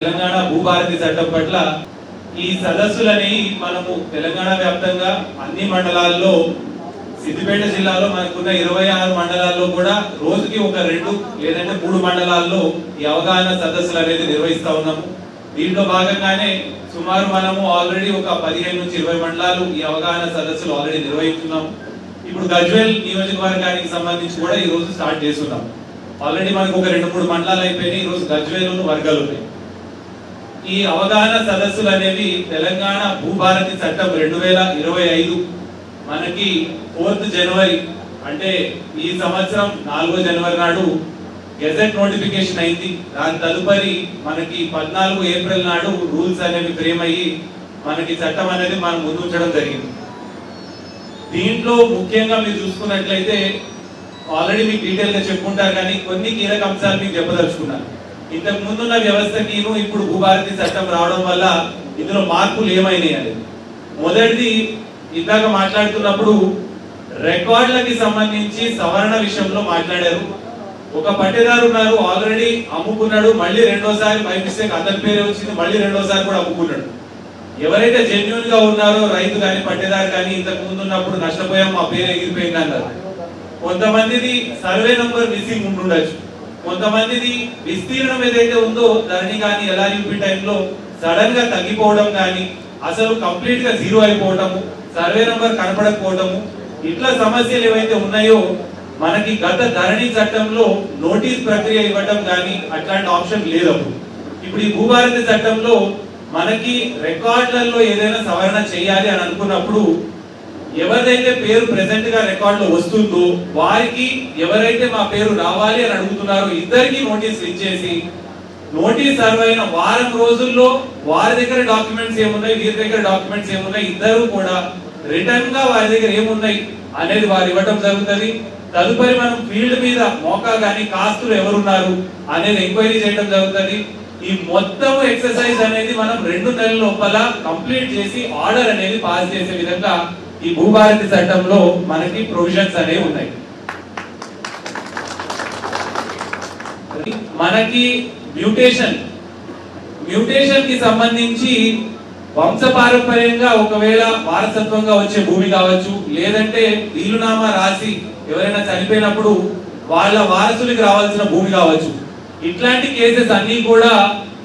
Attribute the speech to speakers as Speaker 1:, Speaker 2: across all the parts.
Speaker 1: తెలంగాణ భూభారతి చట్టం పట్ల ఈ సదస్సులని మనము తెలంగాణ వ్యాప్తంగా అన్ని మండలాల్లో సిద్దిపేట జిల్లాలో మనకున్న 26 మండలాల్లో కూడా రోజుకి ఒక 2 లేదంటే 3 మండలాల్లో ఈ అవగాహన సదస్సులు అనేది నిర్వహిస్తా ఉన్నాము. దీంట్లో భాగంగానే సుమారు మనము ఆల్రెడీ ఒక 15 నుంచి 20 మండలాలు ఈ అవగాహన సదస్సులు ఆల్రెడీ నిర్వహిస్తున్నాము. ఇప్పుడు గజ్వేల్ నియోజకవర్గానికి సంబంధించి కూడా ఈ రోజు స్టార్ట్ చేస్తున్నాం. ఆల్రెడీ మనకు ఒక 2-3 మండలాలు అయిపోయినాయి. ఈ రోజు గజ్వేల్ వర్గాలు ఉన్నాయి. ఈ అవగాహన సదస్సులు అనేవి తెలంగాణ భూభారతి చట్టం 2025 మనకి 4th జనవరి అంటే ఈ సంవత్సరం 4వ జనవరి నాడు గెజెట్ నోటిఫికేషన్ అయింది. దాని తదుపరి మనకి 14 ఏప్రిల్ నాడు రూల్స్ అనేవి ఫ్రేమ్ అయ్యి మనకి చట్టం అనేది మనం ముందు ఉంచడం జరిగింది. దీంట్లో ముఖ్యంగా మీరు చూసుకున్నట్లయితే ఆల్రెడీ మీకు డీటెయిల్ గా చెప్పుకుంటారు, కానీ కొన్ని కీలక అంశాలు మీకు చెప్పదలుచుకున్నాను. ఇంతకు ముందున్న వ్యవస్థకి ఇప్పుడు భూభారతి చట్టం రావడం వల్ల ఇందులో మార్పులు ఏమైనాయి అనేది. మొదటిది, ఇందాక మాట్లాడుతున్నప్పుడు రికార్డులకి సంబంధించి సవరణ విషయంలో మాట్లాడారు. ఒక పట్టేదారు ఉన్నారు, ఆల్రెడీ అమ్ముకున్నాడు, మళ్ళీ రెండోసారి బై మిస్టేక్ అతని పేరే వచ్చింది, మళ్ళీ రెండోసారి కూడా అమ్ముకున్నాడు. ఎవరైతే జెన్యున్ గా ఉన్నారో రైతు కానీ పట్టేదారు కానీ ఇంతకు ముందు ఉన్నప్పుడు నష్టపోయాం, మా పేరు ఎగిరిపోయింది అన్నారు. కొంతమందిది సర్వే నంబర్ మిస్సింగ్ ఉంటుండొచ్చు, కొంతమందిది విస్తీర్ణం ఏదైతే ఉందో ధరణి కానీ LRUP టైంలో సడన్ గా తగ్గిపోవడం కానీ అసలు కంప్లీట్ గా జీరో అయిపోవటము, సర్వే నంబర్ కనపడకపోవటము, ఇట్లా సమస్యలు ఏవైతే ఉన్నాయో మనకి గత ధరణి చట్టంలో నోటీస్ ప్రక్రియ ఇవ్వటం కానీ అట్లాంటి ఆప్షన్ లేదు. ఇప్పుడు ఈ భూభారతి చట్టంలో మనకి రికార్డులలో ఏదైనా సవరణ చేయాలి అని అనుకున్నప్పుడు ఎవరైతే పేరు ప్రెసెంట్ గా రికార్డ్ లో వస్తుందో వారికి, ఎవరైతే మా పేరు రావాలి అని అడుగుతున్నారో ఇద్దరికి నోటీసులు ఇచ్చేసి, నోటీస్ సర్వ్ అయిన వారం రోజుల్లో వారి దగ్గర డాక్యుమెంట్స్ ఏమున్నాయి, వీరి దగ్గర డాక్యుమెంట్స్ ఏమున్నాయి, ఇద్దరు కూడా రిటర్న్ గా వారి దగ్గర ఏమున్నాయి అనేది వారు ఇవ్వడం జరుగుతుంది. తదుపరి మనం ఫీల్డ్ మీద మోకా గానీ కాస్తులు ఎవరున్నారు అనేది ఎంక్వైరీ చేయడం జరుగుతుంది. ఈ మొత్తం ఎక్సర్సైజ్ అనేది మనం 2 నెలల లోపల కంప్లీట్ చేసి ఆర్డర్ అనేది పాస్ చేసే విధంగా ఈ భూభారతి చట్టంలో మనకి ప్రొవిజన్స్ అనేవి ఉన్నాయి. మనకి మ్యూటేషన్ కి సంబంధించి వంశపారంపర్యంగా ఒకవేళ వారసత్వంగా వచ్చే భూమి కావచ్చు, లేదంటే వీలునామా రాసి ఎవరైనా చనిపోయినప్పుడు వాళ్ళ వారసులకు రావాల్సిన భూమి కావచ్చు. ఇట్లాంటి కేసెస్ అన్ని కూడా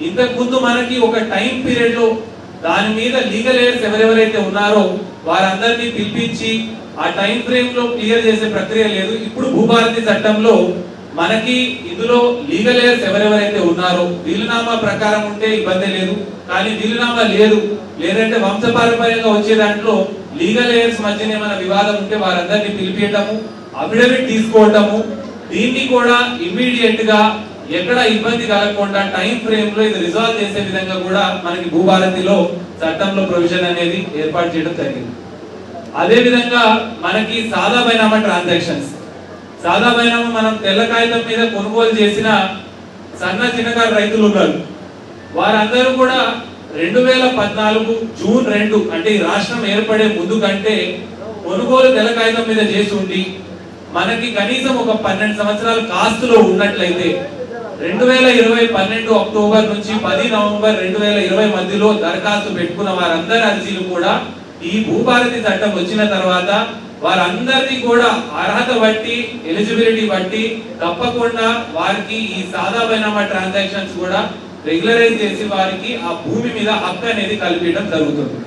Speaker 1: ఇంతకు ముందు మనకి ఒక టైం పీరియడ్ లో దాని మీద లీగల్ ఎయిర్స్ ఎవరెవరైతే ఉన్నారో వారందరినీ పిలిపించి ఆ టైం ఫ్రేమ్ లో క్లియర్ చేసే ప్రక్రియ లేదు. ఇప్పుడు భూభారతి చట్టంలో మనకి ఇందులో లీగల్ ఎయిర్స్ ఎవరెవరైతే ఉన్నారో వీలునామా ప్రకారం ఉంటే ఇబ్బంది లేదు, కానీ వీలునామా లేదు, లేదంటే వంశపారంపర్యంగా వచ్చే దాంట్లో లీగల్ ఎయిర్స్ మధ్యన ఏమైనా వివాదం ఉంటే వారందరినీ పిలిపించడము, అఫిడవిట్ తీసుకోవటము, దీన్ని కూడా ఇమ్మీడియట్ గా ఎక్కడ ఇబ్బంది కలగకుండా టైం ఫ్రేమ్ లో ఇది రిజాల్వ్ చేసే విధంగా కూడా మనకి భూభారతిలో చట్టంలో ప్రొవిజన్ అనేది ఏర్పాటు చేయడం జరిగింది. అదే విధంగా మనకి సాదా బైనామా ట్రాన్సాక్షన్స్, సాదా బైనామా మనం తెల్ల కాగితం మీద కొనుగోలు చేసిన చిన్నకారు రైతులు ఉన్నారు, వారందరూ కూడా 2014 జూన్ 2 అంటే ఈ రాష్ట్రం ఏర్పడే ముందు కంటే కొనుగోలు తెల్ల కాగితం మీద చేసి ఉండి మనకి కనీసం ఒక 12 సంవత్సరాలు కాస్తులో ఉన్నట్లయితే 2020 12 అక్టోబర్ నుంచి 10 నవంబర్ 2020 మధ్యలో దరఖాస్తు పెట్టుకున్న వారందరి అర్జీలు కూడా ఈ భూభారతి చట్టం వచ్చిన తర్వాత వారందరినీ కూడా అర్హత బట్టి, ఎలిజిబిలిటీ బట్టి తప్పకుండా వారికి ఈ సాదా బైనామా ట్రాన్సాక్షన్స్ కూడా రెగ్యులరైజ్ చేసి వారికి ఆ భూమి మీద హక్కు అనేది కల్పించడం జరుగుతుంది.